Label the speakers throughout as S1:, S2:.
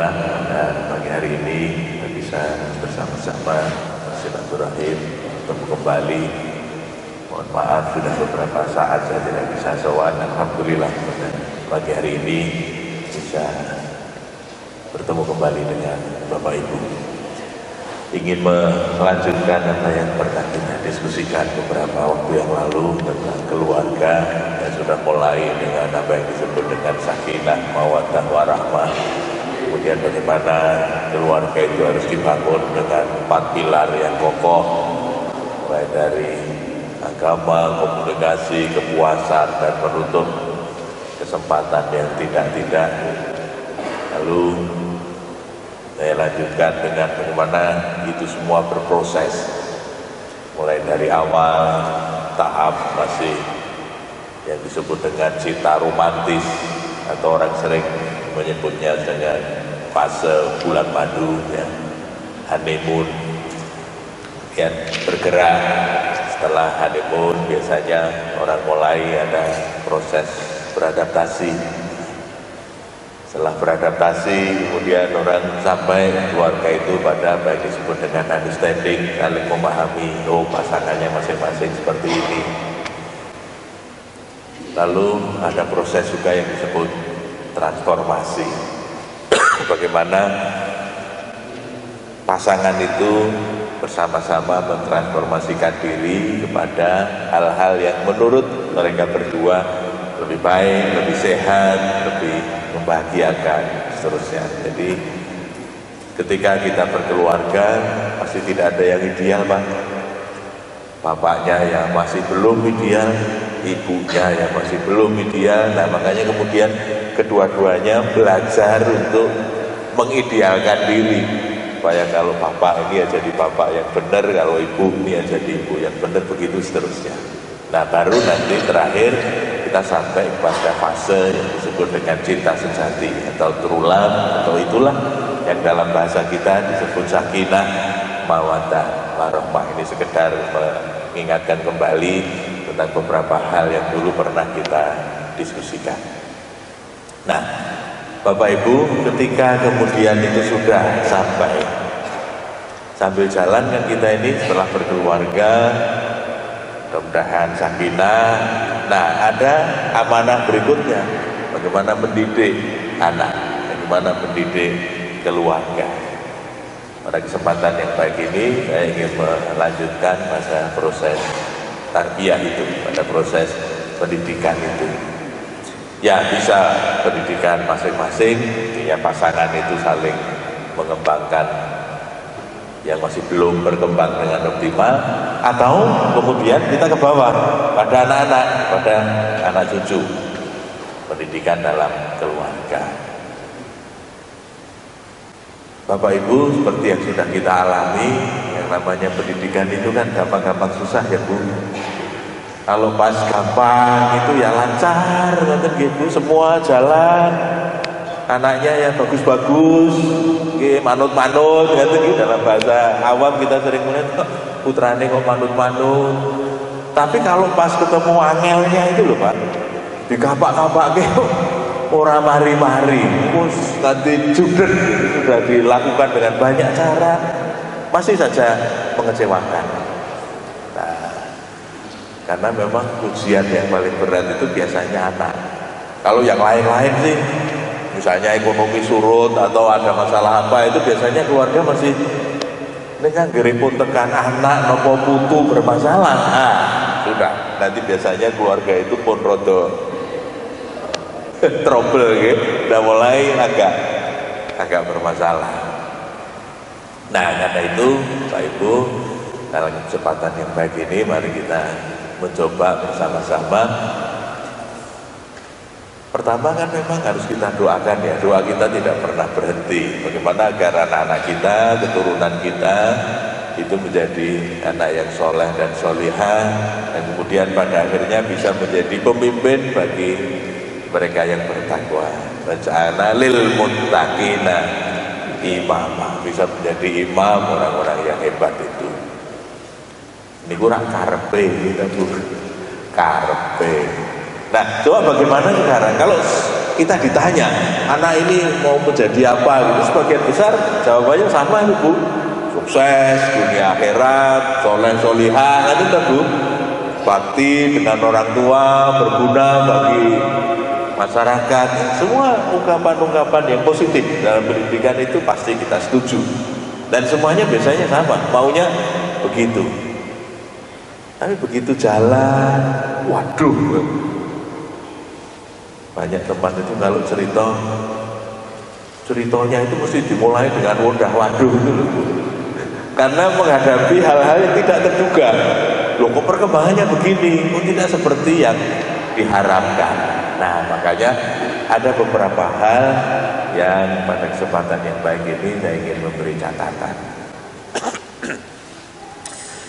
S1: Alhamdulillah pada pagi hari ini kita bisa bersama-sama silaturahim, bertemu kembali. Mohon maaf sudah beberapa saat saya tidak bisa sowan. Alhamdulillah pada pagi hari ini bisa bertemu kembali dengan Bapak Ibu. Ingin melanjutkan apa yang pernah kita diskusikan beberapa waktu yang lalu tentang keluarga, yang sudah mulai dengan apa yang disebut dengan sakinah, mawaddah, warahmah. Kemudian bagaimana keluarga itu harus dibangun dengan 4 pilar yang kokoh, mulai dari agama, komunikasi, kepuasan, dan menutup kesempatan yang tidak-tidak. Lalu saya lanjutkan dengan bagaimana itu semua berproses, mulai dari awal tahap masih yang disebut dengan cinta romantis, atau orang sering menyebutnya dengan fase bulan madu, ya, honeymoon. Kemudian bergerak, setelah honeymoon biasanya orang mulai ada proses beradaptasi. Setelah beradaptasi, kemudian orang sampai keluarga itu pada apa yang disebut dengan understanding, saling memahami, oh pasangannya masing-masing seperti ini. Lalu ada proses juga yang disebut transformasi. Bagaimana pasangan itu bersama-sama mentransformasikan diri kepada hal-hal yang menurut mereka berdua lebih baik, lebih sehat, lebih membahagiakan, seterusnya. Jadi ketika kita berkeluarga pasti tidak ada yang ideal, Pak. Bapaknya yang masih belum ideal, ibunya yang masih belum ideal. Nah, makanya kemudian kedua-duanya belajar untuk mengidealkan diri, supaya kalau bapak ini ya jadi bapak yang benar, kalau ibu ini ya jadi ibu yang benar, begitu seterusnya. Nah, baru nanti terakhir kita sampai pada fase yang disebut dengan cinta sejati atau true love, atau itulah yang dalam bahasa kita disebut sakinah, mawaddah, warahmah. Ini sekedar mengingatkan kembali tentang beberapa hal yang dulu pernah kita diskusikan. Nah, Bapak Ibu, ketika kemudian itu sudah sampai, sambil jalan kan kita ini setelah berkeluarga, mudah-mudahan sakinah. Nah, ada amanah berikutnya, bagaimana mendidik anak, bagaimana mendidik keluarga. Pada kesempatan yang baik ini saya ingin melanjutkan masa proses tarbiyah itu, pada proses pendidikan itu. Ya, bisa pendidikan masing-masing, ya pasangan itu saling mengembangkan yang masih belum berkembang dengan optimal, atau kemudian kita ke bawah pada anak-anak, pada anak cucu, pendidikan dalam keluarga. Bapak Ibu, seperti yang sudah kita alami, yang namanya pendidikan itu kan gampang-gampang susah ya Bu. Kalau pas gampang itu ya lancar, gitu, semua jalan, anaknya ya bagus-bagus, manut-manut, gitu. Dalam bahasa awam kita sering melihat putrane kok manut-manut. Tapi kalau pas ketemu angelnya itu loh Pak, dikapak-kapak gitu, orang mari-mari, terus nanti judet, sudah dilakukan dengan banyak cara, masih saja mengecewakan. Karena memang ujian yang paling berat itu biasanya anak. Kalau yang lain-lain sih, misalnya ekonomi surut atau ada masalah apa, itu biasanya keluarga masih dengan geripun tekan anak nopo putu bermasalah. Nah, sudah, nanti biasanya keluarga itu pun rodo trouble gitu, udah mulai agak bermasalah. Nah, karena itu Pak Ibu, dalam kesempatan yang baik ini mari kita mencoba bersama-sama. Pertama kan memang harus kita doakan ya, doa kita tidak pernah berhenti. Bagaimana agar anak-anak kita, keturunan kita itu menjadi anak yang soleh dan solihah, dan kemudian pada akhirnya bisa menjadi pemimpin bagi mereka yang bertakwa. Waj'alna lil muttaqina imama, bisa menjadi imam orang-orang yang hebat itu. Ini kurang karpe kita Bu, karpe. Nah, coba bagaimana sekarang kalau kita ditanya, anak ini mau menjadi apa gitu, sebagian besar jawabannya sama itu Bu, sukses dunia akhirat, soleh solihah, itu kan Bu, bakti dengan orang tua, berguna bagi masyarakat. Semua ungkapan-ungkapan yang positif dalam pendidikan itu pasti kita setuju, dan semuanya biasanya sama, maunya begitu. Tapi begitu jalan, waduh, banyak teman itu kalau ceritanya itu mesti dimulai dengan waduh itu loh, karena menghadapi hal-hal yang tidak terduga. Loh, kok perkembangannya begini, kok tidak seperti yang diharapkan. Nah, makanya ada beberapa hal yang pada kesempatan yang baik ini saya ingin memberi catatan.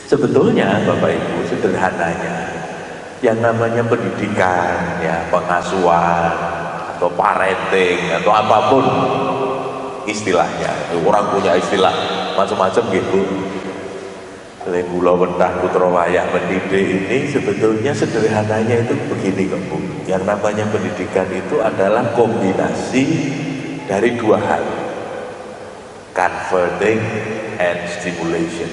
S1: Sebetulnya Bapak Ibu, sederhananya yang namanya pendidikan, ya pengasuhan atau parenting atau apapun istilahnya, orang punya istilah macam-macam gitu. Lembula wentah putra wayah mendidik ini sebetulnya sederhananya itu begini Bu. Yang namanya pendidikan itu adalah kombinasi dari dua hal, converting and stimulation.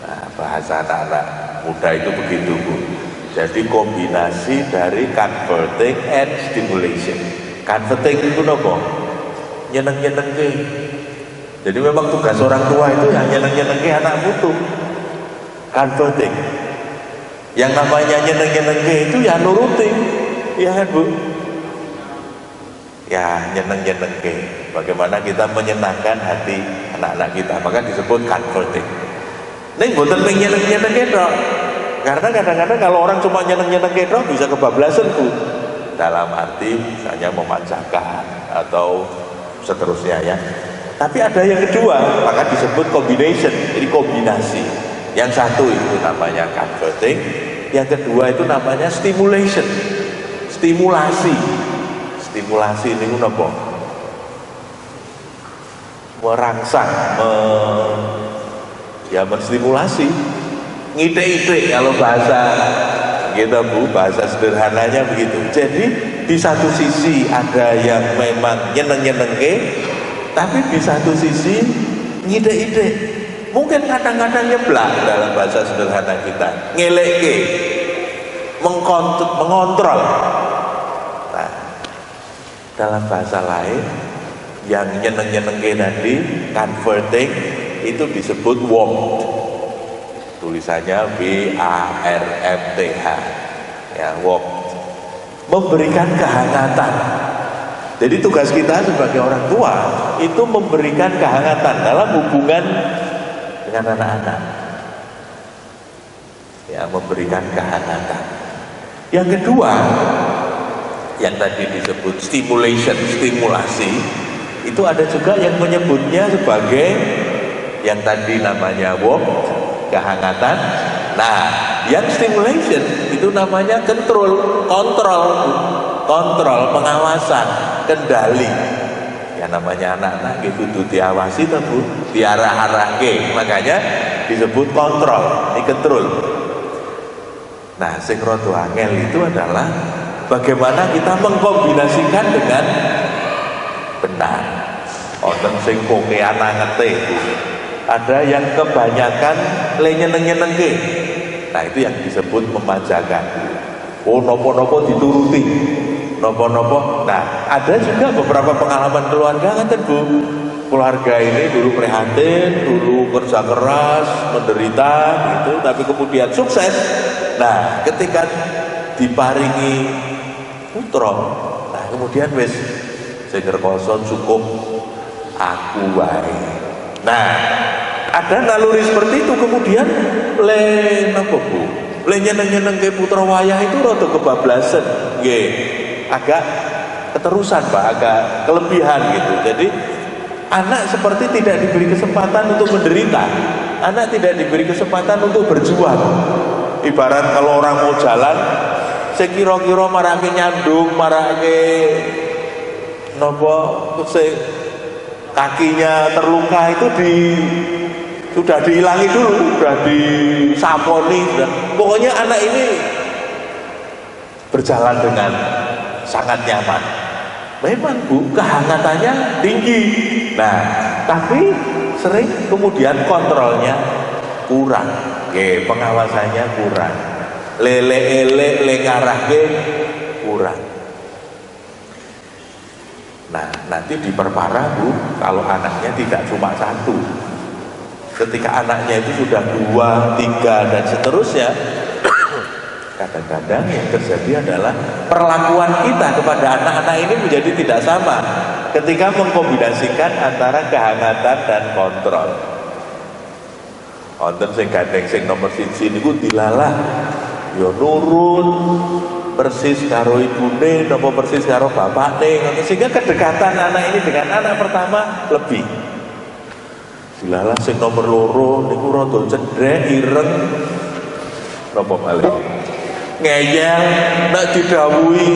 S1: Nah, bahasa anak-anak muda itu begitu Bu. Jadi kombinasi dari converting and stimulation. Converting itu apa? Nyeneng-nyenengke. Jadi memang tugas orang tua itu yang nyeneng-nyenengke anak putu. Converting. Yang namanya nyeneng-nyenengke itu ya nuruti. Ya kan Bu? Ya nyeneng-nyenengke. Bagaimana kita menyenangkan hati anak-anak kita, maka disebut converting. Ini bukan nyeneng-nyenengke dong. Karena kadang-kadang kalau orang cuma nyeneng-nyenengke dong bisa kebablasan Bu. Dalam arti misalnya memanjakan atau seterusnya ya. Tapi ada yang kedua, maka disebut combination. Jadi kombinasi. Yang satu itu namanya converting, yang kedua itu namanya stimulation. Stimulasi. Stimulasi ini apa? Merangsang, menstimulasi. Ngide-ide kalau bahasa gitu Bu, bahasa sederhananya begitu. Jadi di satu sisi ada yang memang nyeneng-nyenengke, tapi di satu sisi ngide-ide. Mungkin kadang-kadang nyeblak dalam bahasa sederhana kita, ngeleke, mengontrol. Nah, dalam bahasa lain yang nyeneng-nyenengke tadi, converting, itu disebut warmth. Tulisannya W-A-R-M-T-H, ya, warmth, memberikan kehangatan. Jadi tugas kita sebagai orang tua itu memberikan kehangatan dalam hubungan dengan anak-anak, ya, memberikan kehangatan. Yang kedua, yang tadi disebut stimulation, stimulasi, itu ada juga yang menyebutnya sebagai yang tadi namanya warmth, kehangatan. Nah, yang stimulation itu namanya kontrol, pengawasan, kendali. Ya namanya anak-anak gitu diawasi tuh Bu, diarah-arahke, makanya disebut kontrol, ini kontrol. Nah, sing rada angel itu adalah bagaimana kita mengkombinasikan dengan benar. Wonten sing kokean angete Bu. Ada yang kebanyakan nyeneng-nyenengke. Nah, itu yang disebut memanjakan. Oh, nopo-nopo dituruti. Nopo-nopo. Nah, ada juga beberapa pengalaman keluarga kan Bu. Keluarga ini dulu prihatin, dulu kerja keras, menderita gitu, tapi kemudian sukses. Nah, ketika diparingi putra, nah kemudian wis sing rekoso cukup aku wae. Nah, ada naluri seperti itu. Kemudian napa Bu? Nyeneng-nyenengke putra wayah itu rada kebablasan. Nggih. Agak keterusan Pak, agak kelebihan gitu. Jadi anak seperti tidak diberi kesempatan untuk menderita, anak tidak diberi kesempatan untuk berjuang. Ibarat kalau orang mau jalan, sekira-kira marake nyandung, marake nopo, kakinya terluka itu sudah dihilangi dulu, sudah disaponi, pokoknya anak ini berjalan dengan sangat nyaman. memang Bu, kehangatannya tinggi. Nah, tapi sering kemudian kontrolnya kurang, pengawasannya kurang, lele-ele lengarahke kurang. Nah, nanti diperparah Bu, kalau anaknya tidak cuma satu. Ketika anaknya itu sudah 2, 3 dan seterusnya, kadang-kadang yang terjadi adalah perlakuan kita kepada anak-anak ini menjadi tidak sama ketika mengkombinasikan antara kehangatan dan kontrol. Wonten sing gandeng sing nomor 1 niku dilalah ya nurut persis karo ibune napa persis karo bapakne, sehingga kedekatan anak ini dengan anak pertama lebih. Dilalah sing nomor 2 niku rada cendrek ireng napa malih ngeyel nek didhawuhi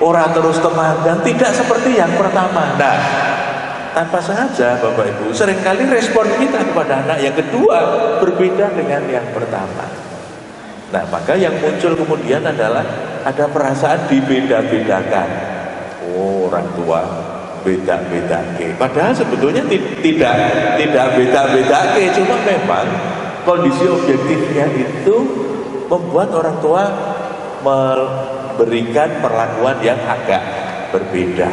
S1: ora terus temanggang, tidak seperti yang pertama. Nah, tanpa sengaja Bapak Ibu, seringkali respon kita kepada anak yang kedua berbeda dengan yang pertama. Nah, maka yang muncul kemudian adalah ada perasaan dibeda-bedakan. Oh, orang tua beda-bedake. Padahal sebetulnya tidak beda-bedake, cuma memang kondisi objektifnya itu membuat orang tua memberikan perlakuan yang agak berbeda.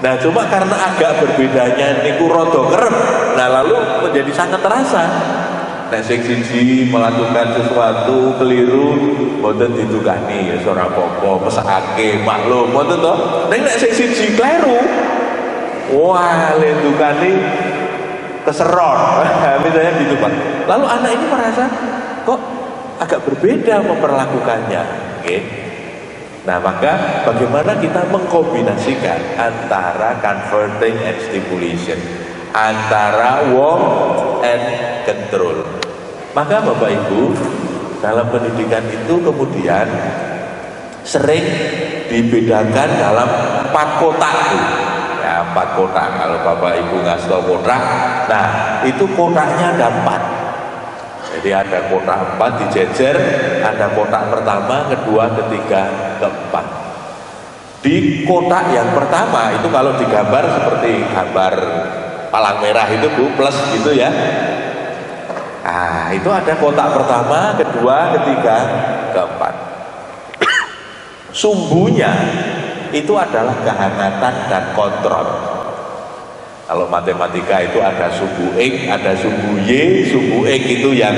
S1: Nah, cuma karena agak berbedanya niku rada kerep, nah lalu menjadi sangat terasa. Nek sing siji melakukan sesuatu keliru mboten ditukani ya ora apa-apa, mesakake maklum mboten to. Nek sing siji kleru, wah le dukani keserot. Misalnya gitu Pak. Lalu anak ini merasa kok agak berbeda memperlakukannya. Okay. Nah, maka bagaimana kita mengkombinasikan antara converting and stimulation, antara warm and control. Maka Bapak Ibu, dalam pendidikan itu kemudian sering dibedakan dalam 4 kotak. Ya, 4 kotak. Kalau Bapak Ibu ngasih tahu kotak, nah itu kotaknya ada 4. Jadi ada kotak 4 dijejer, ada kotak pertama, kedua, ketiga, keempat. Di kotak yang pertama itu kalau digambar seperti gambar palang merah itu Bu, plus gitu ya. Nah, itu ada kotak pertama, kedua, ketiga, keempat. Sumbunya itu adalah kehangatan dan kontrol. Kalau matematika itu ada sumbu X, ada sumbu Y. Sumbu X itu yang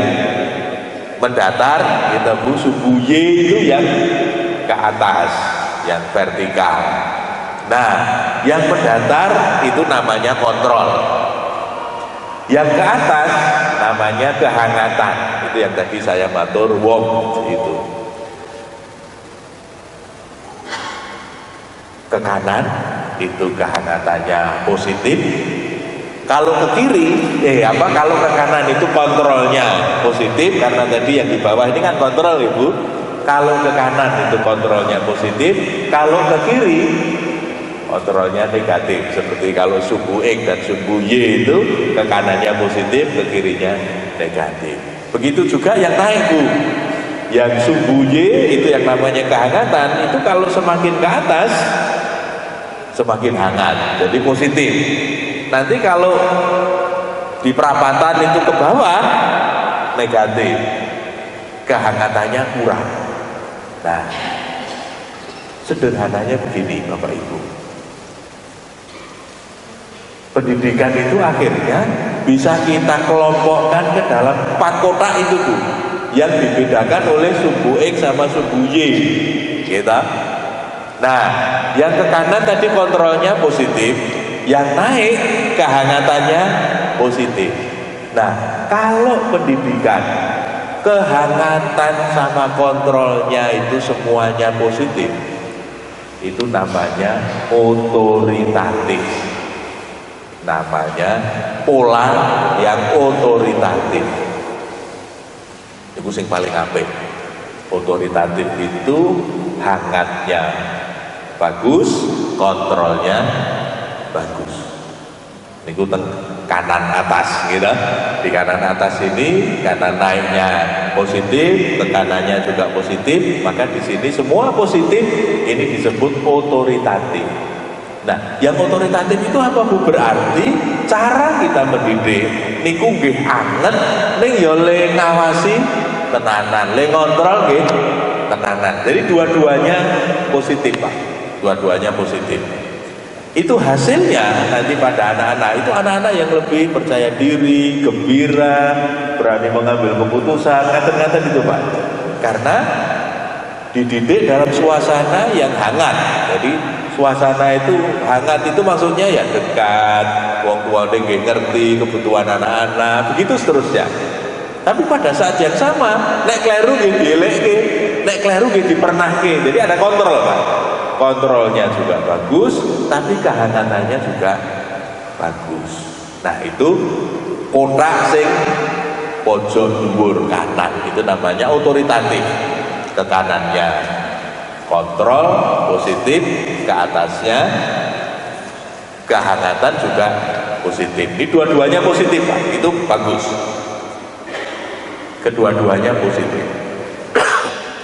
S1: mendatar, kita Bu, sumbu Y itu yang ke atas, yang vertikal. Nah, yang mendatar itu namanya kontrol. Yang ke atas namanya kehangatan. Itu yang tadi saya matur warm itu. Ke kanan itu kehangatannya positif. Kalau ke kiri, kalau ke kanan itu kontrolnya positif, karena tadi yang di bawah ini kan kontrol Ibu. Kalau ke kanan itu kontrolnya positif, kalau ke kiri kontrolnya negatif. Seperti kalau sumbu X dan sumbu Y itu ke kanannya positif, ke kirinya negatif. Begitu juga yang naik Bu. Yang sumbu Y itu yang namanya kehangatan, itu kalau semakin ke atas semakin hangat, jadi positif. Nanti kalau di perapatan itu ke bawah negatif, kehangatannya kurang. Nah, sederhananya begini Bapak Ibu, pendidikan itu akhirnya bisa kita kelompokkan ke dalam 4 kotak itu Bu, yang dibedakan oleh sumbu X sama sumbu Y kita. Nah, yang ke kanan tadi kontrolnya positif, yang naik kehangatannya positif. Nah, kalau pendidikan kehangatan sama kontrolnya itu semuanya positif, itu namanya otoritatif. Namanya pola yang otoritatif. Itu yang paling apik. Otoritatif itu hangatnya bagus, kontrolnya bagus. Niku teng kanan atas gitu. Di kanan atas ini kanan naiknya positif, tekanannya juga positif, maka di sini semua positif, ini disebut otoritatif. Nah, yang otoritatif itu apa Bu? Berarti cara kita mendidik niku nggih anget ning ya le ngawasi tenanan, le ngontrol nggih tenanan. Jadi dua-duanya positif, Pak. Dua-duanya positif. Itu hasilnya nanti pada anak-anak itu anak-anak yang lebih percaya diri, gembira, berani mengambil keputusan, ngaten-ngaten itu, Pak. Karena dididik dalam suasana yang hangat. Jadi suasana itu hangat itu maksudnya ya dekat, wong tua nggih ngerti kebutuhan anak-anak, begitu seterusnya. Tapi pada saat yang sama, nek kleru nggih dielekke, nek kleru nggih dipernahke. Jadi ada kontrol, Pak. Kontrolnya juga bagus, tapi kehangatannya juga bagus. Nah, itu kotak sing pojok dhuwur kanan itu namanya otoritatif. Tekanannya kontrol positif, ke atasnya kehangatan juga positif. Ini dua-duanya positif, Pak. Itu bagus. Kedua-duanya positif.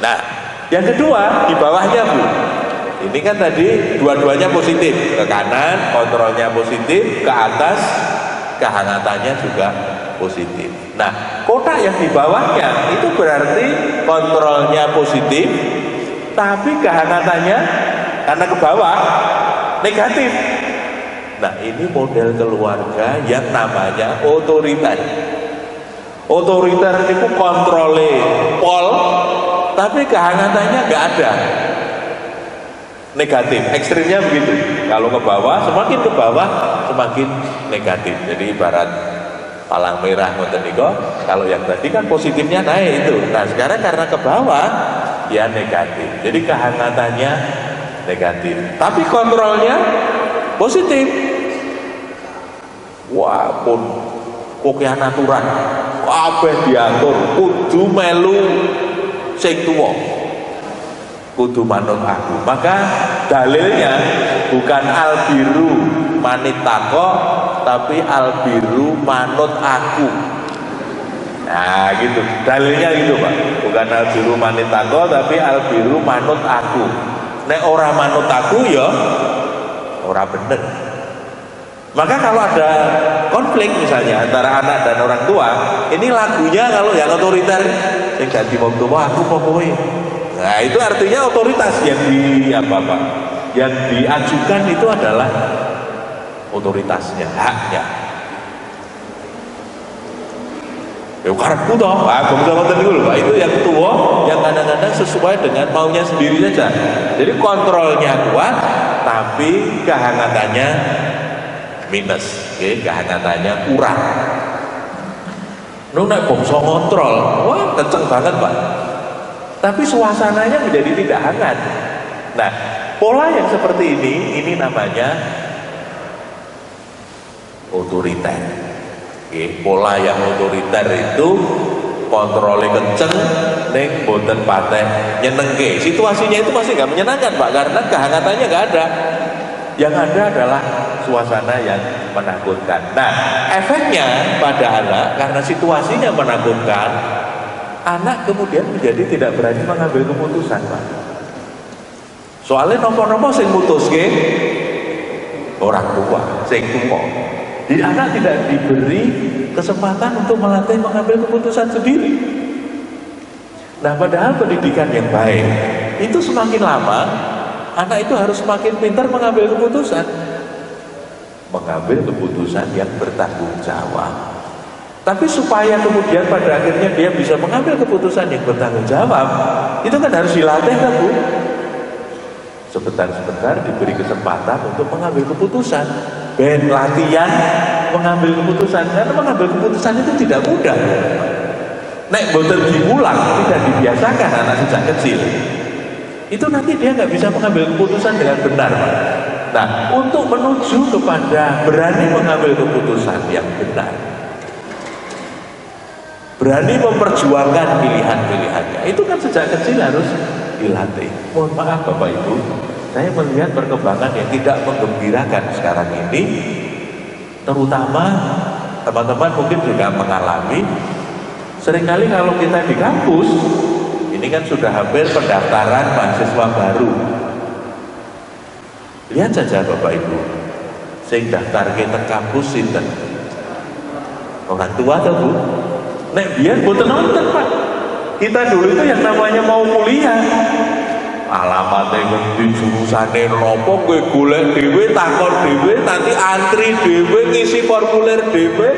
S1: Nah, yang kedua di bawahnya, Bu. Ini kan tadi dua-duanya positif, ke kanan kontrolnya positif, ke atas kehangatannya juga positif. Nah, kotak yang di bawahnya itu berarti kontrolnya positif, tapi kehangatannya karena ke bawah negatif. Nah, ini model keluarga yang namanya otoriter. Otoriter itu kontrole pol, tapi kehangatannya nggak ada. Negatif, ekstrimnya begitu. Kalau ke bawah, semakin ke bawah semakin negatif. Jadi ibarat palang merah ngoten niku, kalau yang tadi kan positifnya naik itu. Nah, sekarang karena ke bawah ya negatif. Jadi kehangatannya negatif. Tapi kontrolnya positif. Wah, pun kokean aturan. Kabeh diatur, kudu melu sing tuwa. Kudu manut aku. Maka dalilnya bukan albiru manit tako, tapi albiru manut aku. Nah, gitu. Dalilnya gitu, Pak. Bukan albiru manit tako, tapi albiru manut aku. Nek ora manut aku ya ora bener. Maka kalau ada konflik misalnya antara anak dan orang tua, ini lagunya kalau yang otoriter yang ganti wong tua aku apa kowe. Nah, itu artinya otoritas yang yang diajukan itu adalah otoritasnya, haknya. Ya karepku toh, aku bisa ngoten niku lho, Pak. Itu yang tua yang kadang-kadang sesuai dengan maunya sendiri saja. Jadi kontrolnya kuat tapi kehangatannya minus, okay? Kehangatannya kurang. Nek bangsa ngontrol, wah kenceng banget, Pak. Tapi suasananya menjadi tidak hangat. Nah, pola yang seperti ini namanya otoriter. Oke, pola yang otoriter itu kontrolnya kenceng, neng boten pateh nyenengke. Situasinya itu masih nggak menyenangkan, Pak, karena kehangatannya nggak ada. Yang ada adalah suasana yang menakutkan. Nah, efeknya pada anak karena situasinya menakutkan, anak kemudian menjadi tidak berani mengambil keputusan, Pak. Soalnya nopo-nopo sing mutuske orang tua, sing tua. Jadi anak tidak diberi kesempatan untuk melatih mengambil keputusan sendiri. Nah, padahal pendidikan yang baik itu semakin lama anak itu harus semakin pintar mengambil keputusan. Mengambil keputusan yang bertanggung jawab. Tapi supaya kemudian pada akhirnya dia bisa mengambil keputusan yang bertanggung jawab, itu kan harus dilatih, kan, Bu? Sebentar-sebentar diberi kesempatan untuk mengambil keputusan. Ben latihan mengambil keputusan, karena mengambil keputusan itu tidak mudah. Nek boten diulang, tidak dibiasakan anak sejak kecil, itu nanti dia nggak bisa mengambil keputusan dengan benar, Pak. Nah, untuk menuju kepada berani mengambil keputusan yang benar, berani memperjuangkan pilihan-pilihannya, itu kan sejak kecil harus dilatih. Mohon maaf Bapak Ibu, saya melihat perkembangan yang tidak menggembirakan sekarang ini, terutama teman-teman mungkin juga mengalami, seringkali kalau kita di kampus, ini kan sudah hampir pendaftaran mahasiswa baru. Lihat saja Bapak Ibu, sing daftar ke kampus sinten? Orang tua atau Bu? Nek biar boten nonton Pak. Kita dulu itu yang namanya mau kuliah, alamatnya ngerti, jurusane nopo, gue golek dhewe, takon dhewe, nanti antri dhewe, ngisi formulir dhewe.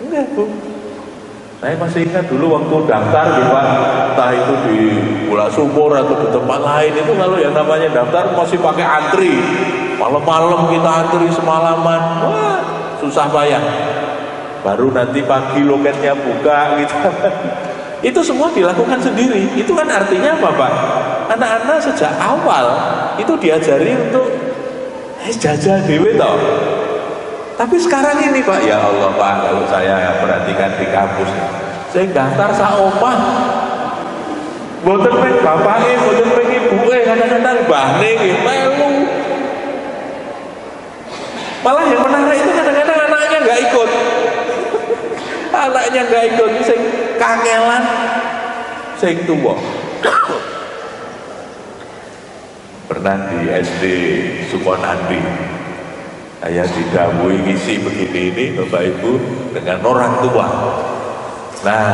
S1: Enggak Bu. Saya masih ingat dulu waktu daftar gitu Pak, entah itu di Pulau Sumur atau di tempat lain, itu kalau yang namanya daftar masih pakai antri. Malam-malam kita antri semalaman, wah susah payah. Baru nanti pagi loketnya buka gitu. Itu semua dilakukan sendiri. Itu kan artinya apa Pak? Anak-anak sejak awal itu diajari untuk jajal dewe toh. Tapi sekarang ini Pak, ya Allah Pak, kalau saya perhatikan di kampus, saya daftar sak omah, boten peng bapake, boten peng ibuke, kadang-kadang mbahne nggih melu. Malah yang menarik itu kadang-kadang anaknya nggak ikut. Anaknya nggak ikut, sing kangelan, sing tuwa. Pernah di SD Sukonandi, saya didhawuhi ngisi begini ini Bapak Ibu dengan orang tua. Nah,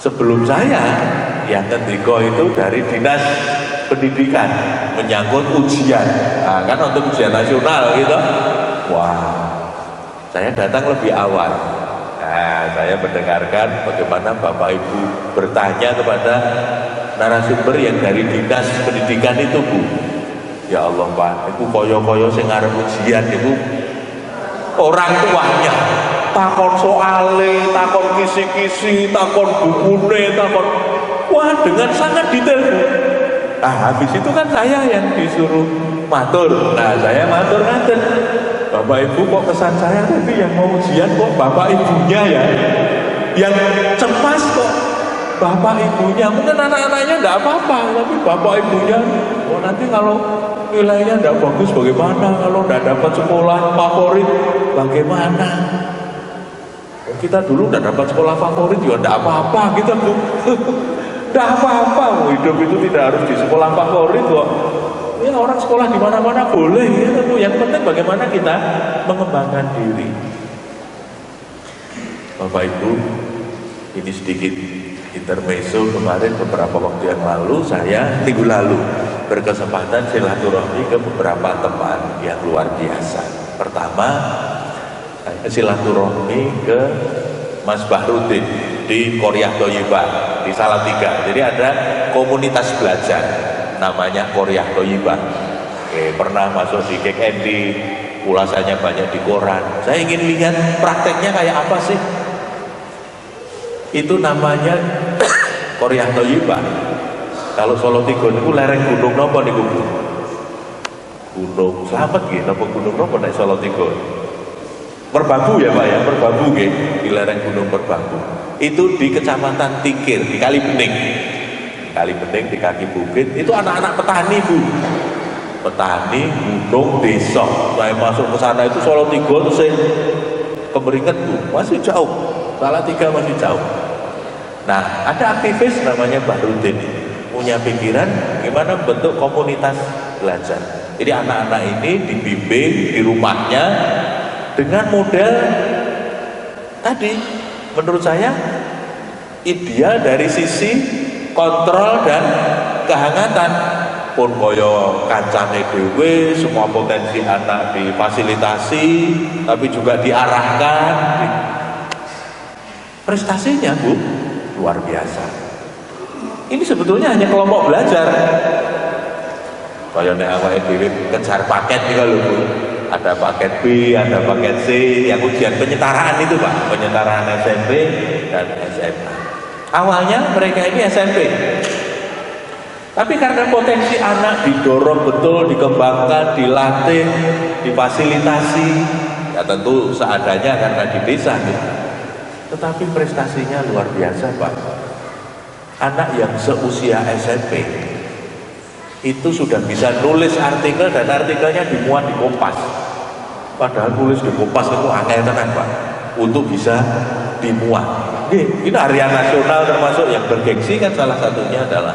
S1: sebelum saya yang ketiga itu dari dinas pendidikan menyangkut ujian. Nah, kan untuk ujian nasional gitu. Wah, saya datang lebih awal. Nah, saya mendengarkan bagaimana Bapak Ibu bertanya kepada narasumber yang dari dinas pendidikan itu Bu. Ya Allah Pak, itu koyo-koyo sing ngarep ujian itu orang tuanya takon soale, takon kisi-kisi, takon bukune, takon wah dengan sangat detail Bu. Nah habis itu kan saya yang disuruh matur. Nah saya matur ngaten, Bapak Ibu kok kesan saya tadi yang mau ujian kok Bapak Ibunya ya, yang cemas kok Bapak Ibunya. Mungkin anak-anaknya enggak apa-apa, tapi Bapak Ibunya oh nanti kalau nilainya enggak bagus bagaimana, kalau enggak dapat sekolah favorit bagaimana. Kita dulu enggak dapat sekolah favorit juga enggak apa-apa gitu Bu. Enggak apa-apa, hidup itu tidak harus di sekolah favorit kok. Ya orang sekolah di mana-mana boleh gitu Bu. Yang penting bagaimana kita mengembangkan diri. Bapak Ibu, ini sedikit intermezzo. Kemarin beberapa waktu yang lalu saya minggu lalu berkesempatan silaturahmi ke beberapa teman yang luar biasa. Pertama, saya silaturahmi ke Mas Bahrudin di Korea Toyibah di Salatiga. Jadi ada komunitas belajar namanya Korea Toyibah. Pernah masuk di KKND, ulasannya banyak di koran. Saya ingin lihat prakteknya kayak apa sih. Itu namanya Korea Toyibah. Kalau Solo Tigo itu lereng gunung napa niku Bu? Gunung Slamet nggih napa gunung napa nek Solo Tigo? Merbabu ya Pak ya, Merbabu nggih, di lereng Gunung Merbabu. Itu di Kecamatan Tikir, di Kali Bening. Kali Bening di kaki bukit, itu anak-anak petani Bu. Petani, gunung, desa. Saya masuk ke sana itu Solo Tigo itu saya kemeringet Bu, masih jauh. Salatiga masih jauh. Nah, ada aktivis namanya Bahrudin, punya pikiran gimana bentuk komunitas belajar. Jadi anak-anak ini dibimbing di rumahnya dengan model tadi, menurut saya ideal dari sisi kontrol dan kehangatan. Pun koyo kancane dhewe, semua potensi anak difasilitasi, tapi juga diarahkan. Prestasinya Bu luar biasa. Ini sebetulnya hanya kelompok belajar. Kayak nek awake dhewe kejar paket iki lho Bu. Ada paket B, ada paket C, yang ujian penyetaraan itu Pak, penyetaraan SMP dan SMA. Awalnya mereka ini SMP. Tapi karena potensi anak didorong betul, dikembangkan, dilatih, difasilitasi, ya tentu seadanya karena di desa gitu. Tetapi prestasinya luar biasa Pak. Anak yang seusia SMP itu sudah bisa nulis artikel dan artikelnya dimuat di Kompas. Padahal nulis di Kompas itu angel tenan Pak, untuk bisa dimuat. Ini harian nasional termasuk yang bergengsi kan, salah satunya adalah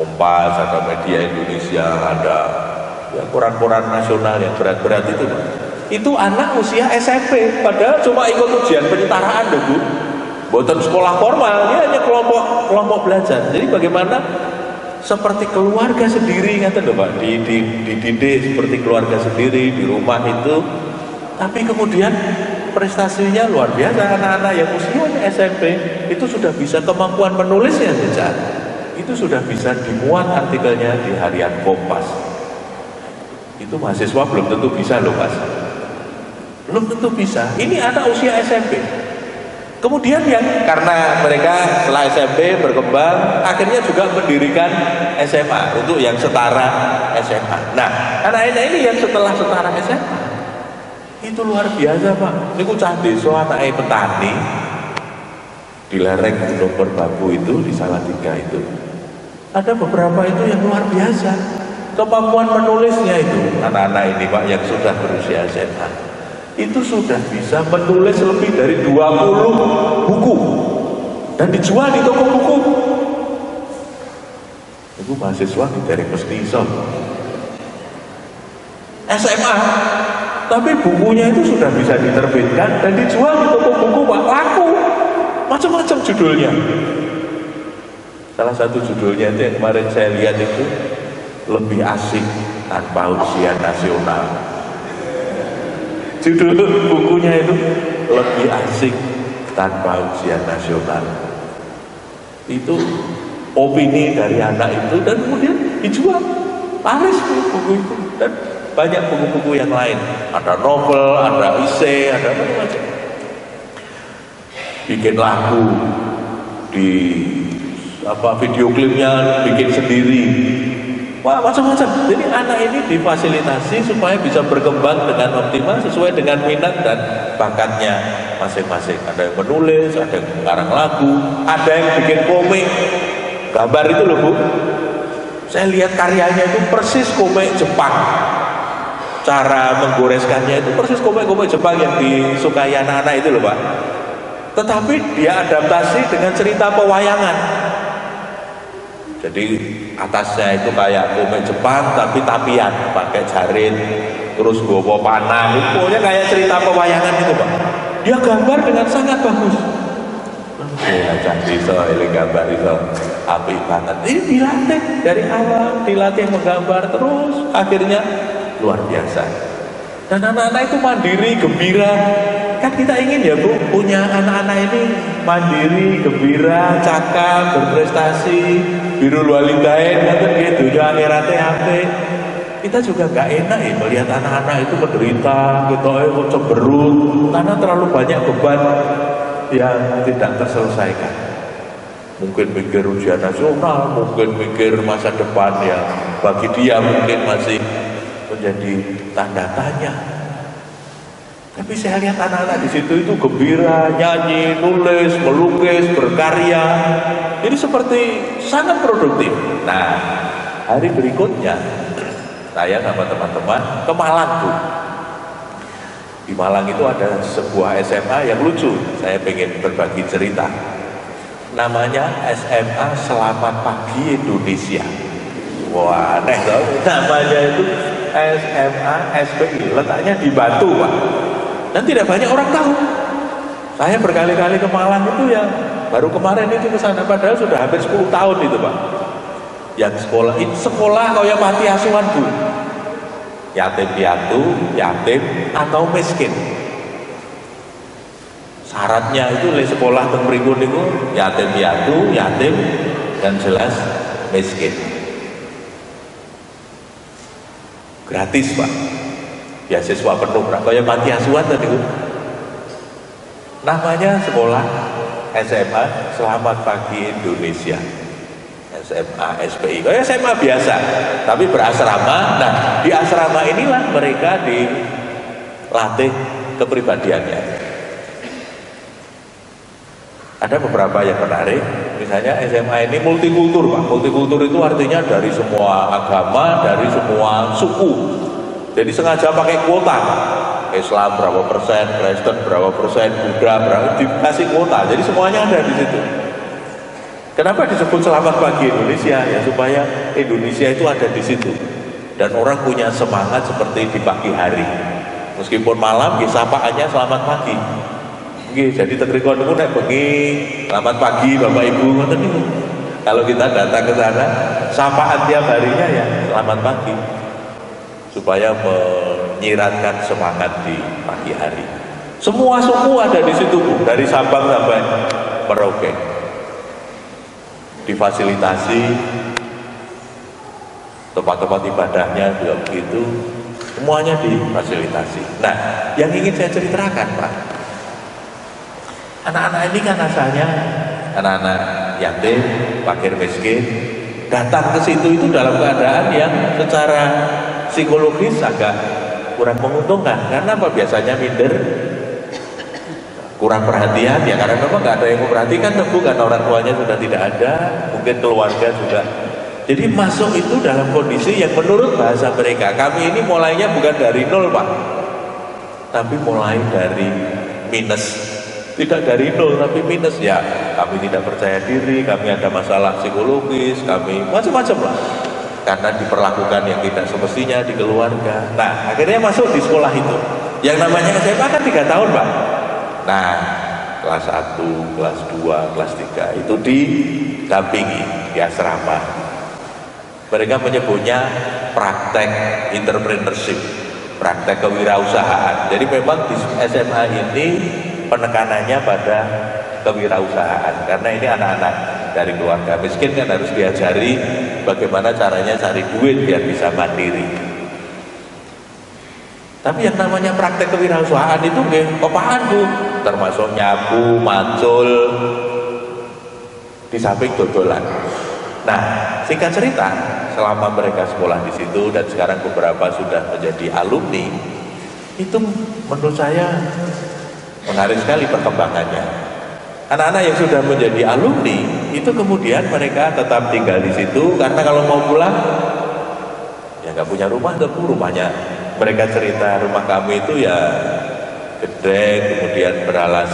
S1: Kompas, ada Media Indonesia, ada ya koran-koran nasional yang berat-berat itu, Pak. Itu anak usia SMP, padahal cuma ikut ujian penyetaraan loh, Bu. Bukan sekolah formal, dia hanya kelompok belajar. Jadi bagaimana seperti keluarga sendiri, kata loh, Pak, dididik seperti keluarga sendiri di rumah itu, tapi kemudian prestasinya luar biasa. Anak-anak yang usianya SMP itu sudah bisa kemampuan menulisnya saja, itu sudah bisa dimuat artikelnya di harian Kompas. Itu mahasiswa belum tentu bisa loh, Mas. Belum tentu bisa. Ini anak usia SMP. Kemudian yang karena mereka setelah SMP berkembang, akhirnya juga mendirikan SMA untuk yang setara SMA. Nah, anak-anak ini yang setelah setara SMA itu luar biasa, Pak. Ini cah desa anaknya petani di lereng Gunung Merbabu itu di Salatiga itu. Ada beberapa itu yang luar biasa. Kemampuan menulisnya itu anak-anak ini, Pak, yang sudah berusia SMA itu sudah bisa menulis lebih dari 20 buku dan dijual di toko buku. Itu mahasiswa dari Mestiso SMA, tapi bukunya itu sudah bisa diterbitkan dan dijual di toko buku, Pak. Laku macam-macam judulnya. Salah satu judulnya itu yang kemarin saya lihat itu lebih asik tanpa ujian nasional. Judul bukunya itu lebih asik tanpa ujian nasional. Itu opini dari anak itu dan kemudian dijual, laris buku itu, dan banyak buku-buku yang lain. Ada novel, ada esai, ada macam-macam. Bikin lagu, di video klipnya bikin sendiri. Wah, macam-macam. Jadi anak ini difasilitasi supaya bisa berkembang dengan optimal sesuai dengan minat dan bakatnya masing-masing. Ada yang menulis, ada yang mengarang lagu, ada yang bikin komik, gambar itu loh, Bu. Saya lihat karyanya itu persis komik Jepang. Cara menggoreskannya itu persis komik-komik Jepang yang disukai anak-anak itu loh, Pak. Tetapi dia adaptasi dengan cerita pewayangan. Jadi atasnya itu kayak komik Jepang tapi tapian, pakai jarit, terus gowo panah, itu pokoknya kayak cerita pewayangan itu, Pak. Dia gambar dengan sangat bagus. Jadi ini gambar itu apik banget. Ini dilatih dari awal, dilatih menggambar terus, akhirnya luar biasa. Dan anak-anak itu mandiri, gembira. Kan kita ingin ya, Bu, punya anak-anak ini mandiri, gembira, cakap, berprestasi, birrul walidain, kan gitu, ya akhiratnya apik. Kita juga nggak enak ya melihat anak-anak itu menderita, gitu, cemberut, karena terlalu banyak beban yang tidak terselesaikan. Mungkin mikir ujian nasional, mungkin mikir masa depan yang bagi dia mungkin masih menjadi tanda tanya. Tapi saya lihat anak-anak di situ itu gembira, nyanyi, nulis, melukis, berkarya. Jadi seperti sangat produktif. Nah, hari berikutnya saya sama teman-teman ke Malang, Bu. Di Malang itu ada sebuah SMA yang lucu. Saya pengen berbagi cerita. Namanya SMA Selamat Pagi Indonesia. Wah, aneh loh. Namanya itu SMA SPI. Letaknya di Batu, Pak. Dan tidak banyak orang tahu. Saya berkali-kali ke Malang itu yang baru kemarin itu ke sana, padahal sudah hampir 10 tahun itu, Pak. Yang sekolah itu sekolah kaya panti asuhan, Bu. Yatim piatu, yatim atau miskin. Syaratnya itu le sekolah teng mriku niku yatim piatu, yatim dan jelas miskin. Gratis, Pak. Beasiswa penuh, kaya panti asuhan tadi, Bu. Namanya sekolah SMA Selamat Pagi Indonesia. SMA SPI, kayak SMA biasa, tapi berasrama. Nah, di asrama inilah mereka dilatih kepribadiannya. Ada beberapa yang menarik, misalnya SMA ini multikultur, Pak. Multikultur itu artinya dari semua agama, dari semua suku. Jadi sengaja pakai kuota, Islam berapa persen, Kristen berapa persen, Buddha berapa, dikasih kuota. Jadi semuanya ada di situ. Kenapa disebut selamat pagi Indonesia? Ya supaya Indonesia itu ada di situ dan orang punya semangat seperti di pagi hari. Meskipun malam, ya sapaannya selamat pagi. Jadi tekrikon itu nek bengi, selamat pagi Bapak Ibu, ngoten niku. Kalau kita datang ke sana, sapaan tiap harinya ya selamat pagi, supaya menyiratkan semangat di pagi hari. Semua suku ada di situ, Bu, dari Sabang sampai Merauke. Difasilitasi tempat-tempat ibadahnya juga begitu, semuanya difasilitasi. Nah, yang ingin saya ceritakan, Pak, anak-anak ini kan asalnya anak-anak yatim, fakir miskin, datang ke situ itu dalam keadaan yang secara psikologis agak kurang menguntungkan. Karena apa? Biasanya minder, kurang perhatian, ya karena memang nggak ada yang memperhatikan, tentu karena orang tuanya sudah tidak ada, mungkin keluarga juga. Jadi masuk itu dalam kondisi yang menurut bahasa mereka, kami ini mulainya bukan dari nol, Pak, tapi mulai dari minus. Tidak dari nol tapi minus, ya kami tidak percaya diri, kami ada masalah psikologis, kami macam-macam lah, karena diperlakukan yang tidak semestinya di keluarga. Nah, akhirnya masuk di sekolah itu yang namanya SMA kan 3 tahun, Pak. Nah, kelas 1, kelas 2, kelas 3 itu didampingi di asrama. Mereka menyebutnya praktek entrepreneurship, praktek kewirausahaan. Jadi memang di SMA ini penekanannya pada kewirausahaan, karena ini anak-anak dari keluarga miskin kan harus diajari bagaimana caranya cari duit biar bisa mandiri. Tapi yang namanya praktek kewirausahaan itu apaan, Bu? Termasuk nyabu, macul, di samping dodolan. Nah, singkat cerita, selama mereka sekolah di situ dan sekarang beberapa sudah menjadi alumni, itu menurut saya menarik sekali perkembangannya. Anak-anak yang sudah menjadi alumni itu kemudian mereka tetap tinggal di situ, karena kalau mau pulang ya nggak punya rumah, tentu rumahnya. Mereka cerita rumah kami itu ya gede, kemudian beralas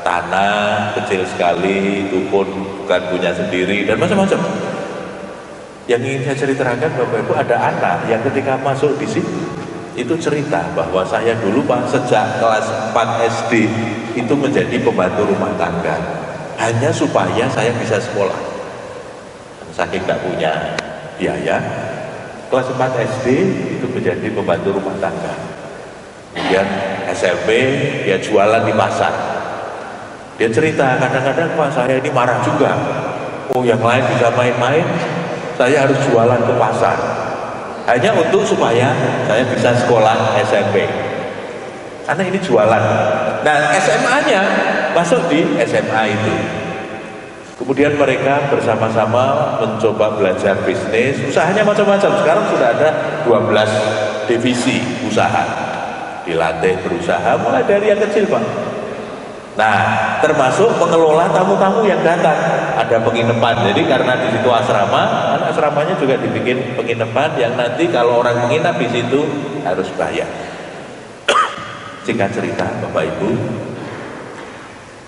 S1: tanah kecil sekali, itu pun bukan punya sendiri dan macam-macam. Yang ingin saya ceritakan, Bapak Ibu, ada anak yang ketika masuk di situ itu cerita bahwa saya dulu, Pak, sejak kelas 4 SD itu menjadi pembantu rumah tangga hanya supaya saya bisa sekolah. Saking nggak punya biaya, kelas 4 SD itu menjadi pembantu rumah tangga. Kemudian SMP dia jualan di pasar. Dia cerita, kadang-kadang Pak saya ini marah juga. Oh, yang lain bisa main-main, saya harus jualan ke pasar. Hanya untuk supaya saya bisa sekolah SMP. Karena ini jualan. Nah, SMA-nya masuk di SMA itu. Kemudian mereka bersama-sama mencoba belajar bisnis, usahanya macam-macam. Sekarang sudah ada 12 divisi usaha. Dilatih berusaha mulai dari yang kecil, Pak. Nah, termasuk mengelola tamu-tamu yang datang. Ada penginapan. Jadi karena di situ asrama, asramanya juga dibikin penginapan yang nanti kalau orang menginap di situ harus bayar. Singkat cerita, Bapak Ibu,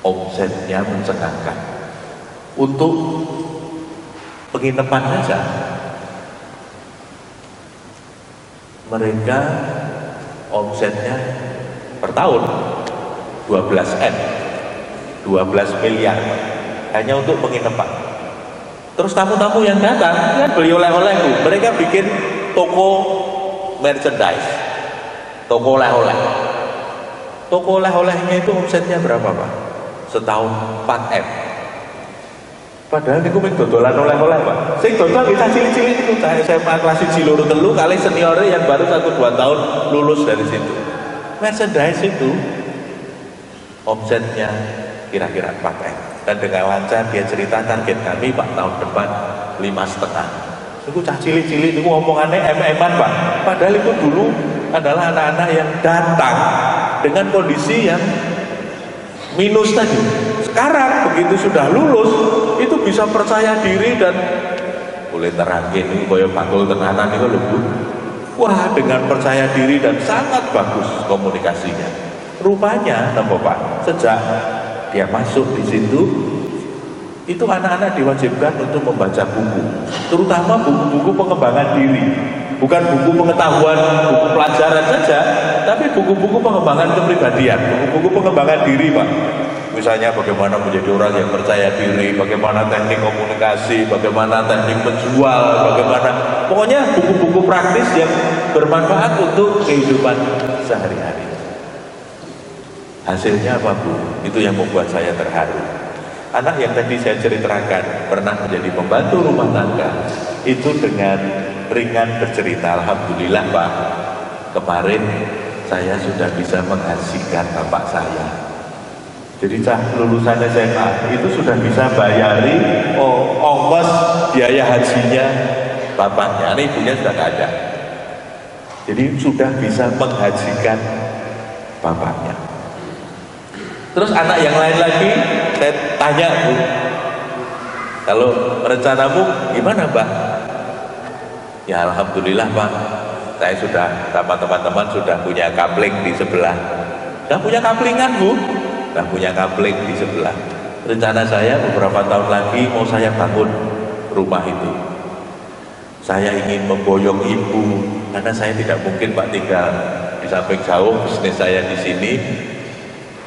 S1: omsetnya mencengangkan. Untuk penginapan saja mereka omsetnya per tahun 12 miliar hanya untuk penginapan. Terus tamu-tamu yang datang kan beli oleh-oleh, Bu. Mereka bikin toko merchandise, toko oleh-oleh. Toko oleh-olehnya itu omsetnya berapa, Pak? Setahun 4 M. Padahal niku mung dodolan oleh-oleh, Pak. Sing dodol kita cilik-cilik niku SMA kelas 1 loro telu kali seniornya yang baru 1-2 tahun lulus dari situ. Merchandise itu omsetnya kira-kira 4 M. Dan dengan lancar dia cerita target kami, Pak, tahun depan 5,5. Itu cah cilik-cilik itu omongannya M-M-an, Pak. Padahal itu dulu adalah anak-anak yang datang dengan kondisi yang minus tadi. Sekarang begitu sudah lulus itu bisa percaya diri dan boleh terangin ini kaya bakul tenanan itu lho, Bu. Wah, dengan percaya diri dan sangat bagus komunikasinya. Rupanya, Pak, sejak dia masuk di situ itu anak-anak diwajibkan untuk membaca buku, terutama buku-buku pengembangan diri, bukan buku pengetahuan, buku pelajaran saja, tapi buku-buku pengembangan kepribadian, buku-buku pengembangan diri, Pak. Misalnya bagaimana menjadi orang yang percaya diri, bagaimana teknik komunikasi, bagaimana teknik menjual, bagaimana, pokoknya buku-buku praktis yang bermanfaat untuk kehidupan sehari-hari. Hasilnya apa, Bu? Itu yang membuat saya terharu. Anak yang tadi saya ceritakan pernah menjadi pembantu rumah tangga, itu dengan ringan bercerita, alhamdulillah Pak, kemarin saya sudah bisa menghasilkan bapak saya. Jadi lulusan SMA itu sudah bisa bayari ongkos biaya hajinya bapaknya, ini ibunya sudah nggak ada. Jadi sudah bisa menghajikan bapaknya. Terus anak yang lain lagi, saya tanya, Bu, kalau rencanamu gimana, Pak? Ya alhamdulillah Pak, saya sudah sama teman-teman sudah punya kapling di sebelah. Sudah punya kaplingan, Bu? Sudah punya kapling di sebelah. Rencana saya beberapa tahun lagi mau saya bangun rumah itu. Saya ingin memboyong ibu, karena saya tidak mungkin Pak tinggal di samping jauh, bisnis saya di sini.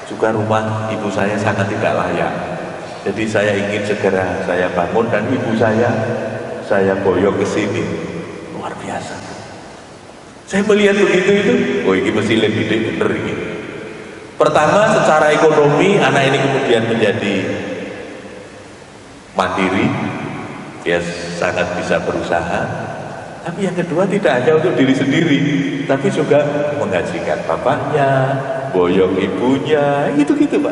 S1: Juga rumah ibu saya sangat tidak layak. Jadi saya ingin segera saya bangun dan ibu saya boyong ke sini. Luar biasa. Saya melihat begitu itu, oh ini mesti lebih bener ini. Pertama, secara ekonomi anak ini kemudian menjadi mandiri, dia sangat bisa berusaha. Tapi yang kedua tidak hanya untuk diri sendiri, tapi juga menghajikan bapaknya, boyong ibunya, gitu-gitu Pak.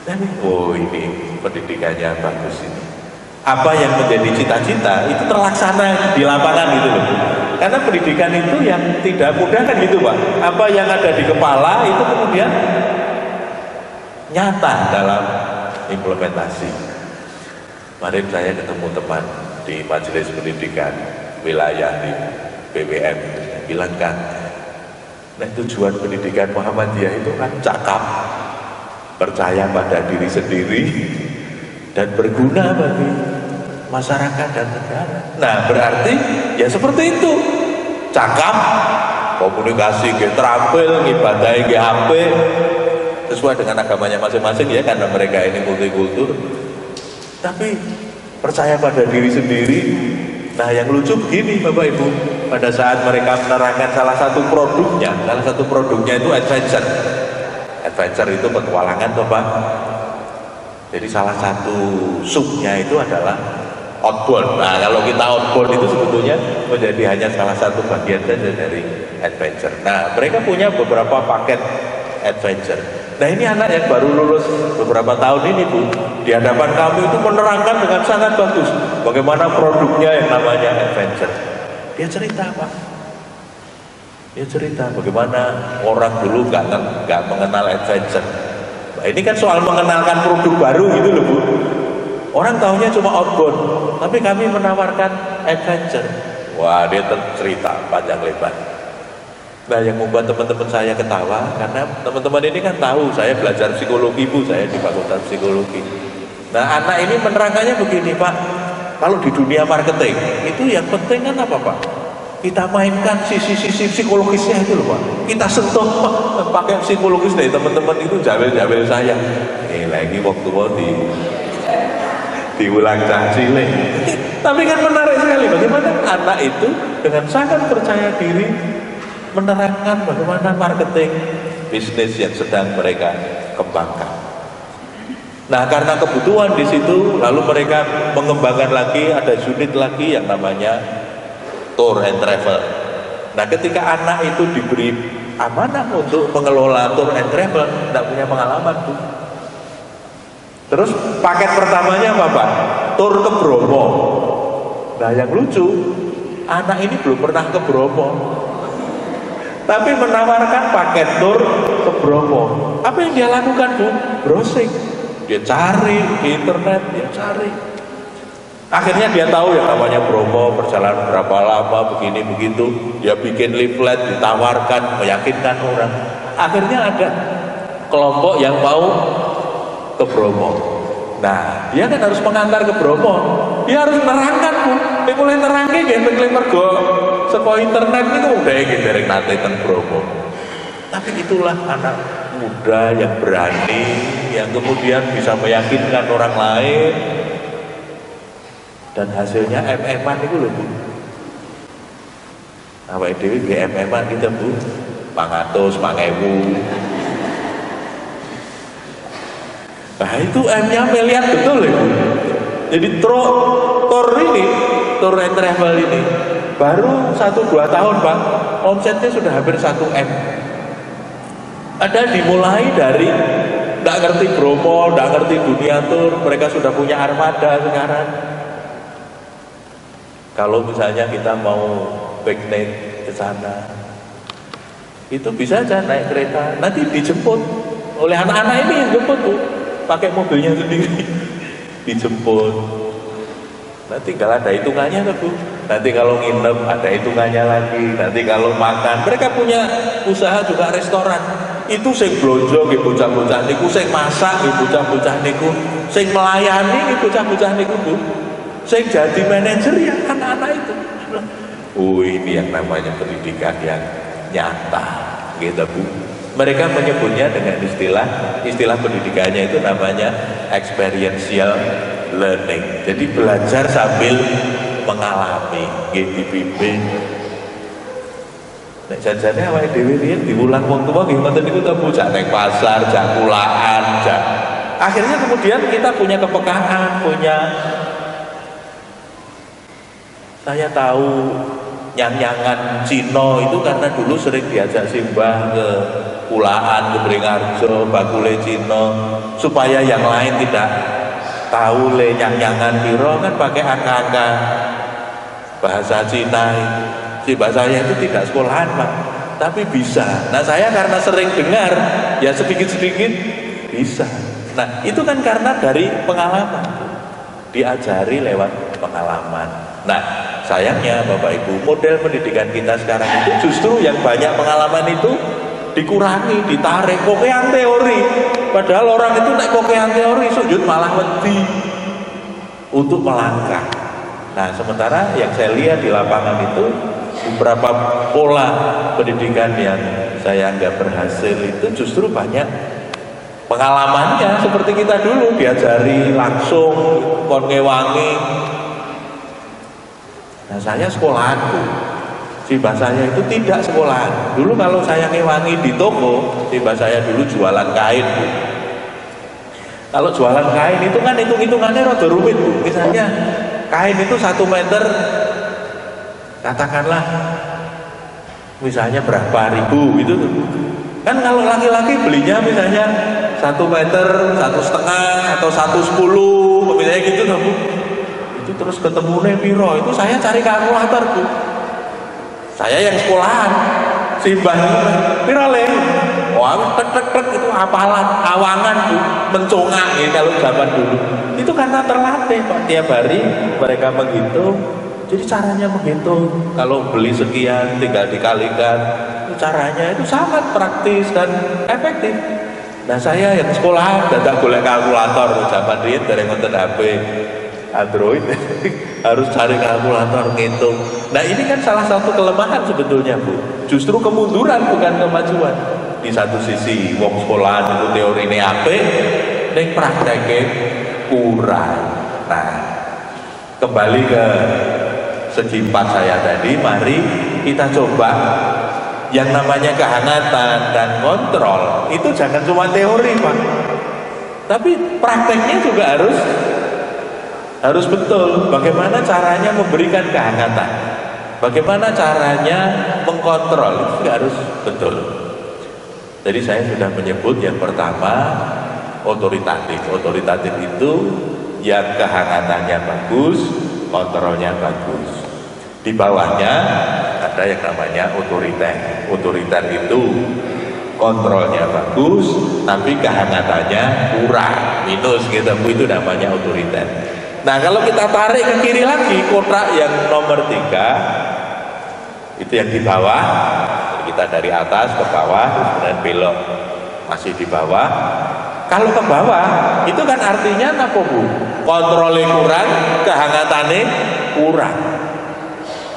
S1: Dan oh ini pendidikannya bagus ini. Apa yang menjadi cita-cita itu terlaksana di lapangan gitu loh. Karena pendidikan itu yang tidak mudah kan gitu Pak. Apa yang ada di kepala itu kemudian nyata dalam implementasi. Kemarin saya ketemu teman di majelis pendidikan wilayah di BWM, saya bilang kan, nah tujuan pendidikan Muhammadiyah itu kan cakap, percaya pada diri sendiri, dan berguna bagi masyarakat dan negara. Nah berarti ya seperti itu, cakap, komunikasi, terampil, ngibadahi, HP, sesuai dengan agamanya masing-masing ya, karena mereka ini multikultur. Tapi percaya pada diri sendiri. Nah yang lucu begini Bapak Ibu, pada saat mereka menerangkan salah satu produknya itu adventure. Adventure itu petualangan toh Pak. Jadi salah satu subnya itu adalah outbound. Nah kalau kita outbound itu sebetulnya menjadi hanya salah satu bagian saja dari adventure. Nah mereka punya beberapa paket adventure. Nah ini anak yang baru lulus beberapa tahun ini Bu, di hadapan kami itu menerangkan dengan sangat bagus bagaimana produknya yang namanya adventure. Dia cerita Pak, dia cerita bagaimana orang dulu nggak mengenal adventure. Nah, ini kan soal mengenalkan produk baru gitu loh Bu. Orang tahunya cuma outbound, tapi kami menawarkan adventure. Wah dia cerita panjang lebar. Nah yang membuat teman-teman saya ketawa, karena teman-teman ini kan tahu saya belajar psikologi Bu, saya di Fakultas Psikologi. Nah anak ini menerangkannya begini Pak, kalau di dunia marketing itu yang penting kan apa Pak? Kita mainkan sisi-sisi psikologisnya itu loh Pak. Kita sentuh pakai psikologis dari teman-teman itu jawel-jawel saya. Lagi waktu mau diulang cacile. Tapi kan menarik sekali bagaimana anak itu dengan sangat percaya diri menerangkan bagaimana marketing bisnis yang sedang mereka kembangkan. Nah, karena kebutuhan di situ, lalu mereka mengembangkan lagi, ada unit lagi yang namanya tour and travel. Nah, ketika anak itu diberi amanah untuk mengelola tour and travel, tidak punya pengalaman tuh. Terus paket pertamanya apa Pak? Tour ke Bromo. Nah, yang lucu, anak ini belum pernah ke Bromo, tapi menawarkan paket tur ke Bromo. Apa yang dia lakukan Bu? Browsing. Dia cari di internet, dia cari. Akhirnya dia tahu yang namanya Bromo, perjalanan berapa lama, begini begitu. Dia bikin leaflet, ditawarkan, meyakinkan orang. Akhirnya ada kelompok yang mau ke Bromo. Nah, dia kan harus mengantar ke Bromo. Dia harus nerangkan, Bu. Dia mulai nerangke nggih mergo saka internet niku dhek dereng nate teng Bromo. Tapi itulah anak muda yang berani, yang kemudian bisa meyakinkan orang lain. Dan hasilnya MM-an itu loh, Bu. Awake dhewe nggih MM-an kita, Bu. 500, 1000. Nah itu M-nya miliar betul ya, Bu. Jadi tour ini, tour and travel ini baru 1-2 tahun, Pak, omsetnya sudah hampir 1 M. Ada dimulai dari nggak ngerti Bromo, nggak ngerti dunia tour, mereka sudah punya armada sekarang. Kalau misalnya kita mau piknik ke sana, itu bisa aja naik kereta, nanti dijemput oleh anak-anak ini yang jemput, Bu. Pakai mobilnya sendiri dijemput. Nanti kalau ada hitungannya tuh, Bu. Nanti kalau nginep ada hitungannya lagi. Nanti kalau makan, mereka punya usaha juga restoran. Itu sing blonjo nggih bocah-bocah niku, sing masak nggih bocah-bocah niku, sing melayani nggih bocah-bocah niku, Bu. Sing jadi manajer ya anak-anak itu. Oh, ini yang namanya pendidikan yang nyata, gitu, Bu. Mereka menyebutnya dengan istilah pendidikannya itu namanya experiential learning. Jadi belajar sambil mengalami, dibimbing. Nek janjane awake dhewe riyen diulang wong tuwa nggih ngoten niku ta, Bu, jak ning pasar, jak kulaan, jak. Akhirnya kemudian kita punya kepekaan, saya tahu nyang-nyangan Cino itu karena dulu sering diajak simbah ke Kulaan, ke Bringarjo, bakule Cino, supaya yang lain tidak tahu le nyang-nyangan piro kan pakai angka-angka bahasa Cina itu. Si bahasanya itu tidak sekolahan, Pak, tapi bisa. Nah saya karena sering dengar ya sedikit-sedikit bisa. Nah itu kan karena dari pengalaman, diajari lewat pengalaman. Nah sayangnya Bapak Ibu, model pendidikan kita sekarang itu justru yang banyak pengalaman itu dikurangi, ditarik kokean teori. Padahal orang itu naik kokean teori sujud malah wedi untuk melangkah. Nah sementara yang saya lihat di lapangan itu beberapa pola pendidikan yang saya anggap berhasil itu justru banyak pengalamannya, seperti kita dulu diajari langsung kon ngewangi. Nah saya sekolahanku simbah saya itu tidak sekolahan. Dulu kalau saya ngewangi di toko, simbah saya dulu jualan kain, Bu. Kalau jualan kain itu kan hitung-hitungannya rada rumit, Bu. Misalnya kain itu 1 meter, katakanlah misalnya berapa ribu gitu, kan kalau laki-laki belinya misalnya 1 meter 1,5 atau 1,10 misalnya gitu, Bu. Itu terus ketemunya piro, itu saya cari kalkulator, Bu. Saya yang sekolahan simbah piro le, wah tek itu hafalan awangan, Bu, mencongak ya kalau zaman dulu. Itu karena terlatih, Pak, tiap hari mereka menghitung. Jadi caranya menghitung, kalau beli sekian tinggal dikalikan, itu caranya itu sangat praktis dan efektif. Nah saya yang sekolahan dadak golek kalkulator zaman riyen dari ngonten HP Android harus cari kalkulator ngitung. Nah ini kan salah satu kelemahan sebetulnya, Bu. Justru kemunduran bukan kemajuan. Di satu sisi wong sekolahan itu teori ini apik, ning prakteknya kurang. Nah kembali ke segi 4 saya tadi, mari kita coba yang namanya kehangatan dan kontrol itu jangan cuma teori, Pak, tapi prakteknya juga harus betul. Bagaimana caranya memberikan kehangatan, bagaimana caranya mengkontrol, itu juga harus betul. Jadi saya sudah menyebut yang pertama otoritatif. Otoritatif itu yang kehangatannya bagus, kontrolnya bagus. Di bawahnya ada yang namanya otoriter. Otoriter itu kontrolnya bagus tapi kehangatannya kurang, minus gitu, itu namanya otoriter. Nah kalau kita tarik ke kiri lagi, kotak yang nomor 3 itu yang di bawah, kita dari atas ke bawah kemudian belok masih di bawah, Kalau ke bawah itu kan artinya apa Bu? Kontrolnya kurang, kehangatannya kurang.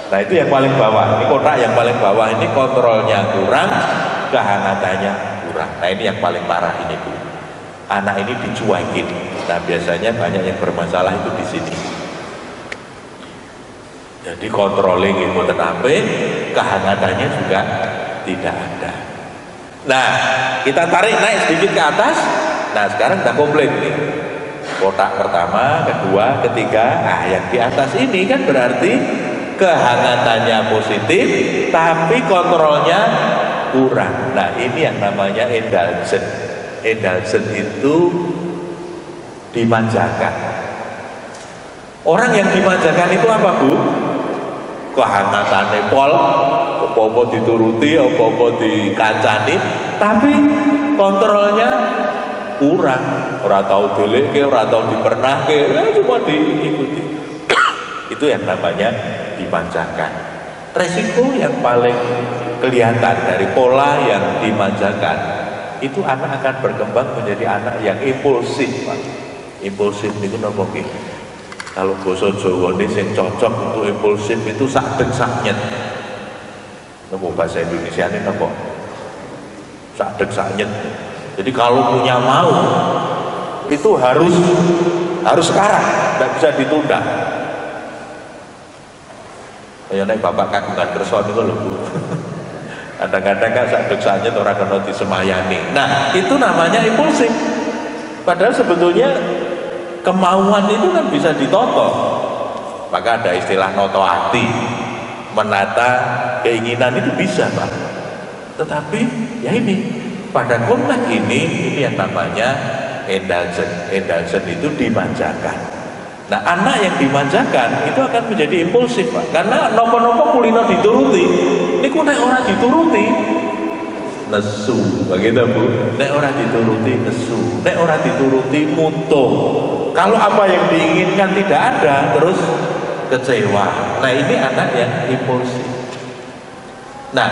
S1: Nah itu yang paling bawah, ini kotak yang paling bawah ini kontrolnya kurang, kehangatannya kurang. Nah ini yang paling parah ini Bu. Anak ini dicuekin. Nah biasanya banyak yang bermasalah itu di sini. Jadi kontrolnya gitu, tetapi kehangatannya juga tidak ada. Nah kita tarik naik sedikit ke atas. Nah sekarang udah komplit nih. Kotak pertama, kedua, ketiga. Nah yang di atas ini kan berarti kehangatannya positif, tapi kontrolnya kurang. Nah ini yang namanya indulgen. Indulgen itu dimanjakan. Orang yang dimanjakan itu apa Bu? Kehangatannya pol, apa-apa dituruti, apa-apa dikancani, tapi kontrolnya kurang. Ora tahu dileke, ora tahu dipernahke, cuma diikuti. Itu yang namanya dimanjakan. Resiko yang paling kelihatan dari pola yang dimanjakan, itu anak akan berkembang menjadi anak yang impulsif, Pak. Impulsif itu napa nggih? Kalau basa Jawa ini yang cocok untuk impulsif itu sakdek saknyet. Napa bahasa Indonesia ini napa? Sakdek saknyet. Jadi kalau punya mau itu harus sekarang, tidak bisa ditunda. Ya nek bapak kagungan kersa niku lho Bu. Kadang-kadang kan sakdek saknyet ora kena disemayani. Nah, itu namanya impulsif. Padahal sebetulnya kemauan itu kan bisa ditoto. Maka ada istilah noto hati, menata keinginan itu bisa Pak. Tetapi ya ini pada konteks ini yang namanya indulgen. Indulgen itu dimanjakan. Nah anak yang dimanjakan itu akan menjadi impulsif Pak. Karena nopo-nopo kulino dituruti. Ini kok nek ora dituruti nesu, begitu Bu. Nek ora dituruti nesu, nek ora dituruti mutung. Kalau apa yang diinginkan tidak ada, terus kecewa. Nah ini anak yang impulsif. Nah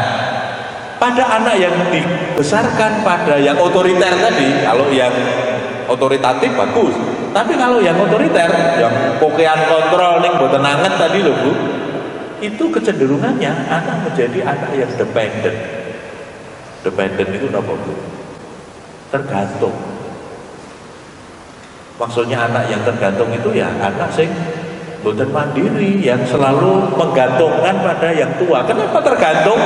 S1: pada anak yang dibesarkan pada yang otoriter tadi, kalau yang otoritatif bagus. Tapi kalau yang otoriter, yang pokean kontrol ning boten anget tadi loh Bu, itu kecenderungannya anak menjadi anak yang dependen. Dependen itu apa Bu? Tergantung. Maksudnya anak yang tergantung itu ya anak sing boten mandiri, yang selalu menggantungkan pada yang tua. Kenapa tergantung?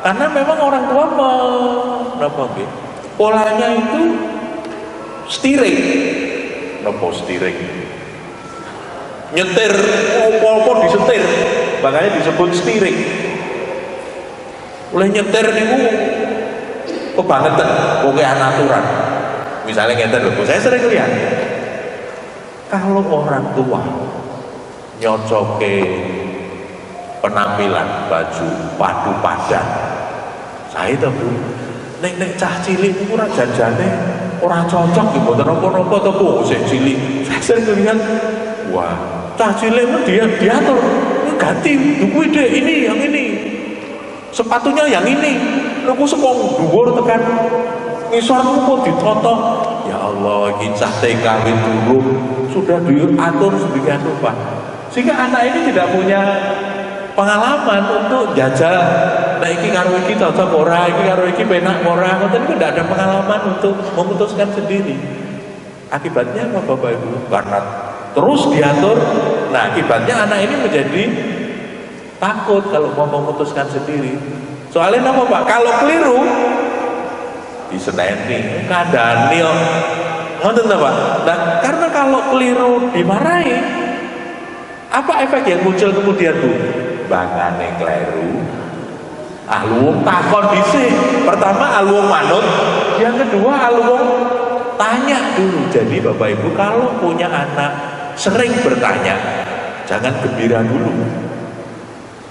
S1: Karena memang orang tua polanya itu steering. Nopo steering? Nyetir, opo disetir, makanya disebut steering. Oleh nyetir niku kebangetan, pokoknya aturan. Misalnya nyetir lho, saya sering lihat. Kalau orang tua nyocoke penampilan baju padu padan, saya itu Bu, nek cah cilik niku ora janjane ora cocok gitu, mboten napa-napa to Bu, sing cilik. Saya sering lihat, wah, cah cilik dia diatur, ganti, duku ide ini, yang ini. Sepatunya yang ini. Aku sepong dhuwur tekan ngisor kok ditoto. Ya Allah, iki cah TK wis durung sudah diatur sedemikian rupa. Sehingga anak ini tidak punya pengalaman untuk jajal. Nah iki karo iki cocok ora, iki karo iki penak ora, ngoten niku ndak ada pengalaman untuk memutuskan sendiri. Akibatnya apa Bapak Ibu? Karena terus diatur. Nah, akibatnya anak ini menjadi takut kalau mau memutuskan sendiri. Soalnya apa Pak? Kalau keliru diseneni, kandhani kok. Ngoten ta Pak? Nah, karena kalau keliru dimarahi, apa efek yang muncul kemudian Bu? Bangane kleru. Aluwung takon dhisik. Pertama aluwung manut, yang kedua aluwung tanya dulu. Jadi Bapak Ibu kalau punya anak sering bertanya, jangan gembira dulu.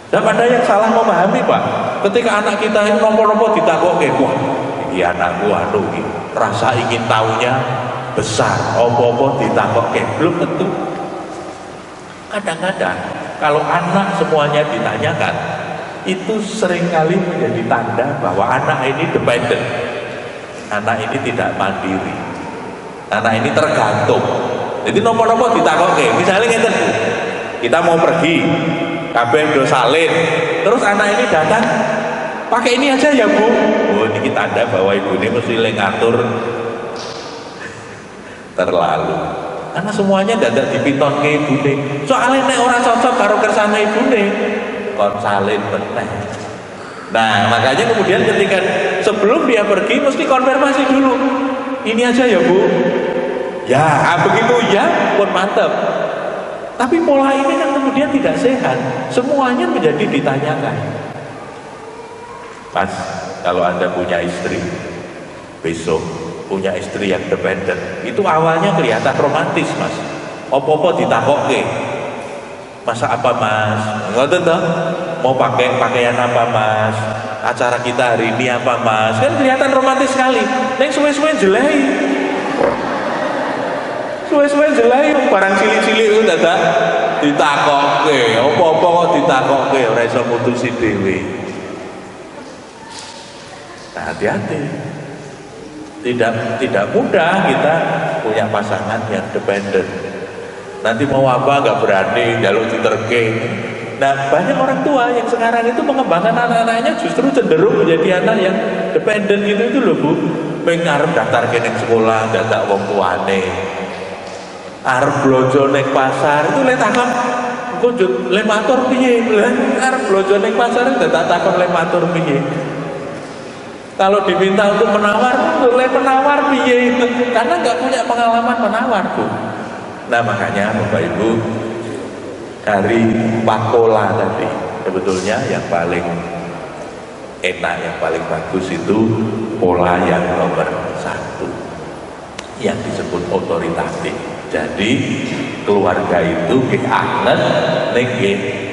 S1: Dan ada yang salah memahami Pak. Ketika anak kita ini nomor-nomor ditakoke, wah, iki anakku anu iki, rasa ingin tahunya besar. Apa-apa ditakoke, belum tentu. Kadang-kadang kalau anak semuanya ditanyakan, itu seringkali menjadi tanda bahwa anak ini dependen. anak ini tidak mandiri, anak ini tergantung. Jadi nopo-nopo ditakoke, misalnya ngeten Bu, kita mau pergi kabeh do salin, terus anak ini datang pakai ini aja ya Bu. Oh ini tanda bahwa ibu ini mesti ngatur terlalu, karena semuanya dadak dipiton ke ibu ini. Soalnya nek orang cocok karo kersane ibu ini kon salin meneh. Nah makanya kemudian ketika sebelum dia pergi mesti konfirmasi dulu, ini aja ya Bu. Ya begitu ya pun mantap. Tapi pola ini kan kemudian tidak sehat, semuanya menjadi ditanyakan. Mas, kalau Anda punya istri, besok punya istri yang dependen, itu awalnya kelihatan romantis Mas. Opo-opo ditakoke, masak apa Mas? Ngoten toh? Mau pakai pakaian apa Mas? Acara kita hari ini apa Mas? Kan kelihatan romantis sekali. Neng suwe-suwe jelai. Suwe-suwe jelai barang cilik-cilik itu dadak ditakoke. Opo-opo kok ditakoke ora iso mutusi dhewe. Nah, hati-hati. Tidak mudah kita punya pasangan yang dependen. Nanti mau apa nggak berani, jalur diterke. Nah banyak orang tua yang sekarang itu mengembangkan anak-anaknya justru cenderung menjadi anak yang dependen itu loh Bu. Pengen daftar ke sekolah, dadak wong tuane. Arep blojo ning pasar itu le takon engko le matur piye? Arep blojo ning pasar dadak takon le matur piye? Kalau diminta untuk menawar, le penawar piye? Karena nggak punya pengalaman menawar Bu. Nah makanya Bapak Ibu, dari pola tadi sebetulnya yang paling enak, yang paling bagus itu pola yang nomor 1 yang disebut otoritatif. Jadi keluarga itu anget nek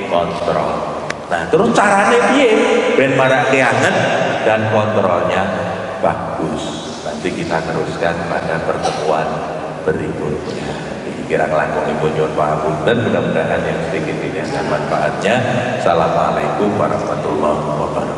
S1: kontrol. Nah terus caranya piye ben marake anget dan kontrolnya bagus. Nanti kita teruskan pada pertemuan berikutnya. Kira langkung ibu nyuwun pangapunten, mudah-mudahan yang sedikit ini ada manfaatnya. Assalamualaikum warahmatullahi wabarakatuh.